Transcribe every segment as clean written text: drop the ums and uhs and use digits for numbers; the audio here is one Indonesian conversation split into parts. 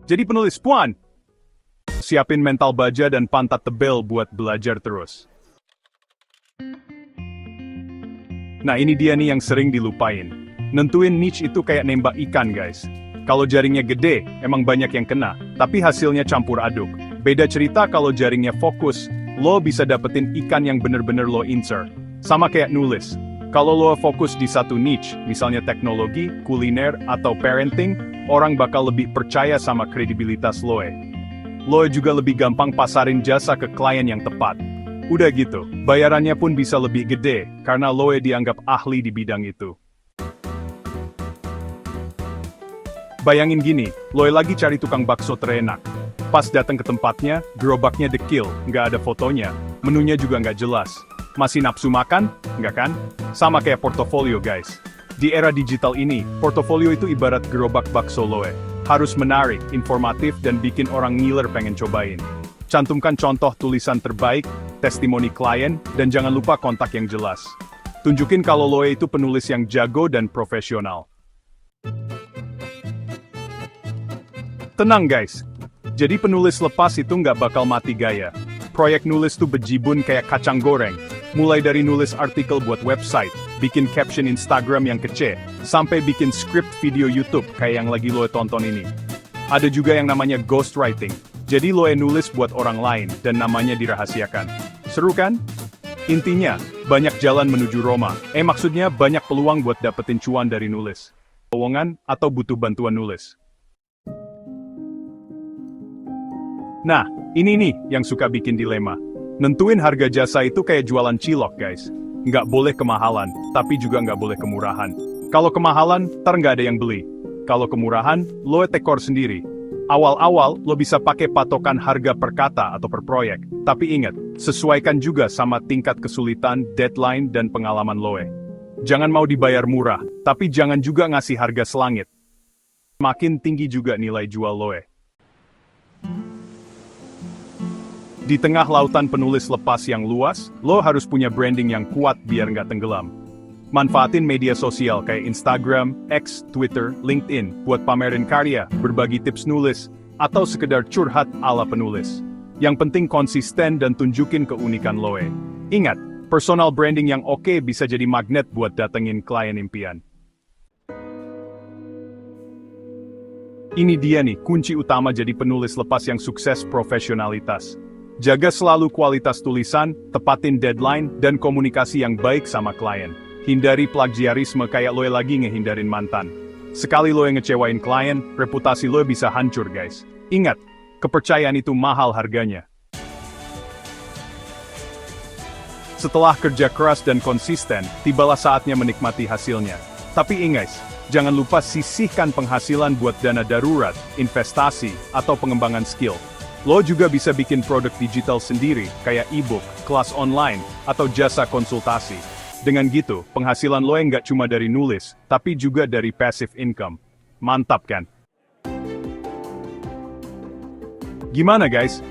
Jadi penulis puan. Siapin mental baja dan pantat tebel buat belajar terus. Nah ini dia nih yang sering dilupain. Nentuin niche itu kayak nembak ikan guys. Kalau jaringnya gede, emang banyak yang kena, tapi hasilnya campur aduk. Beda cerita kalau jaringnya fokus, lo bisa dapetin ikan yang bener-bener lo incer. Sama kayak nulis. Kalau lo fokus di satu niche, misalnya teknologi, kuliner, atau parenting, orang bakal lebih percaya sama kredibilitas lo. Lo juga lebih gampang pasarin jasa ke klien yang tepat. Udah gitu, bayarannya pun bisa lebih gede, karena lo dianggap ahli di bidang itu. Bayangin gini, Loe lagi cari tukang bakso terenak. Pas datang ke tempatnya, gerobaknya dekil, nggak ada fotonya, menunya juga nggak jelas. Masih nafsu makan? Nggak kan? Sama kayak portofolio guys. Di era digital ini, portofolio itu ibarat gerobak bakso Loe. Harus menarik, informatif, dan bikin orang ngiler pengen cobain. Cantumkan contoh tulisan terbaik, testimoni klien, dan jangan lupa kontak yang jelas. Tunjukin kalau Loe itu penulis yang jago dan profesional. Tenang guys, jadi penulis lepas itu nggak bakal mati gaya. Proyek nulis tuh bejibun kayak kacang goreng. Mulai dari nulis artikel buat website, bikin caption Instagram yang kece, sampai bikin script video YouTube kayak yang lagi lo tonton ini. Ada juga yang namanya ghostwriting. Jadi lo nulis buat orang lain dan namanya dirahasiakan. Seru kan? Intinya, banyak jalan menuju Roma. Maksudnya banyak peluang buat dapetin cuan dari nulis. Lowongan atau butuh bantuan nulis. Nah, ini nih yang suka bikin dilema. Nentuin harga jasa itu kayak jualan cilok guys. Nggak boleh kemahalan, tapi juga nggak boleh kemurahan. Kalau kemahalan, ntar nggak ada yang beli. Kalau kemurahan, lo tekor sendiri. Awal-awal, lo bisa pakai patokan harga per kata atau per proyek. Tapi ingat, sesuaikan juga sama tingkat kesulitan, deadline, dan pengalaman lo. Jangan mau dibayar murah, tapi jangan juga ngasih harga selangit. Makin tinggi juga nilai jual lo. Di tengah lautan penulis lepas yang luas, lo harus punya branding yang kuat biar nggak tenggelam. Manfaatin media sosial kayak Instagram, X, Twitter, LinkedIn buat pamerin karya, berbagi tips nulis, atau sekedar curhat ala penulis. Yang penting konsisten dan tunjukin keunikan lo. Ingat, personal branding yang oke bisa jadi magnet buat datengin klien impian. Ini dia nih kunci utama jadi penulis lepas yang sukses profesionalitas. Jaga selalu kualitas tulisan, tepatin deadline, dan komunikasi yang baik sama klien. Hindari plagiarisme kayak lo lagi ngehindarin mantan. Sekali lo ngecewain klien, reputasi lo bisa hancur guys. Ingat, kepercayaan itu mahal harganya. Setelah kerja keras dan konsisten, tibalah saatnya menikmati hasilnya. Tapi ingat, jangan lupa sisihkan penghasilan buat dana darurat, investasi, atau pengembangan skill. Lo juga bisa bikin produk digital sendiri, kayak e-book, kelas online, atau jasa konsultasi. Dengan gitu, penghasilan lo nggak cuma dari nulis, tapi juga dari passive income. Mantap kan? Gimana guys?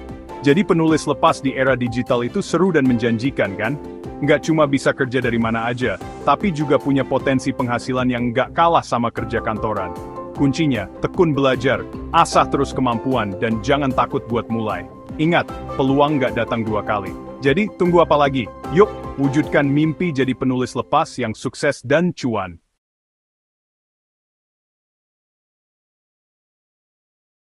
Jadi penulis lepas di era digital itu seru dan menjanjikan kan? Nggak cuma bisa kerja dari mana aja, tapi juga punya potensi penghasilan yang nggak kalah sama kerja kantoran. Kuncinya, tekun belajar, asah terus kemampuan, dan jangan takut buat mulai. Ingat, peluang nggak datang dua kali. Jadi, tunggu apa lagi? Yuk, wujudkan mimpi jadi penulis lepas yang sukses dan cuan.